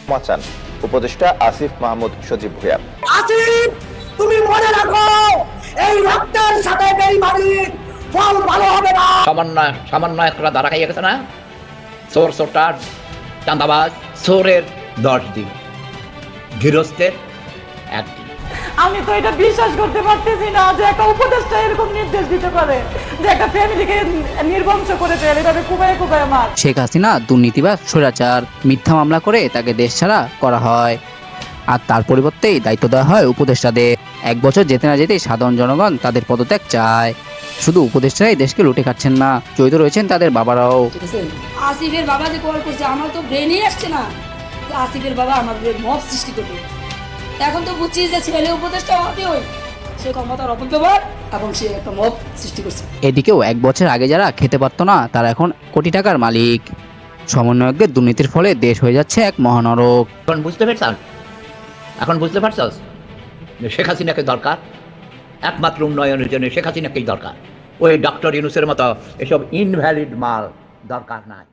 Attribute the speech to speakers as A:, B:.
A: ক্ষমা চান উপদেষ্টা আসিফ মাহমুদ সজীব ভুঁইয়া।
B: আসিফ, তুমি মনে রাখো এই রক্তের সাথে বেইমানির ফল ভালো হবে না।
C: সামান্য একটা দাঁড়া খাইয়ে গেছে না, চোর চোরটার, চাঁদাবাজ চোরের 10 দিন, গৃহস্থের 1 দিন।
D: আমি তো এটা বিশ্বাস করতে পারতেছি না যে একটা উপদেষ্টা এরকম নির্দেশ দিতে পারে যে একটা ফ্যামিলিকে নির্বংশ করে ফেলে, এভাবে কুবায় কুবায় মার।
E: শেখ হাসিনা দুর্নীতিবাজ, স্বৈরাচার, মিথ্যা মামলা করে তাকে দেশ ছাড়া করা হয়, আর তার পরিবর্তেই দায়িত্ব দেওয়া হয় উপদেষ্টাদের। 1 বছর যেতে না যেতেই সাধারণ জনগণ তাদের পদত্যাগ চায়। শুধু উপদেষ্টারাই দেশকে লুটে খাচ্ছেন না, জড়িত রয়েছেন তাদের বাবারাও।
F: আসিফের বাবা যে কল করছে, আমার তো ব্রেনই আসছে না যে আসিফের বাবা আমাদের মব সৃষ্টি করবে। এখন তো বুঝছি যে ছেলে উপদেষ্টা হতে হয়, সে ক্ষমতার অপব্যবহার এবং সে একটা মব সৃষ্টি করছে।
E: এদিকেও 1 বছর আগে যারা খেতে পারতো না তারা এখন কোটি টাকার মালিক। সমন্বয়কদের দুর্নীতির ফলে দেশ হয়ে যাচ্ছে এক মহানরক।
C: এখন বুঝতে পারছস যে শেখ হাসিনাকে দরকার, একমাত্র উন্নয়নের জন্য শেখ হাসিনাকেই দরকার। ওই ডক্টর ইউনূসের মতো এসব ইনভ্যালিড মাল দরকার নাই।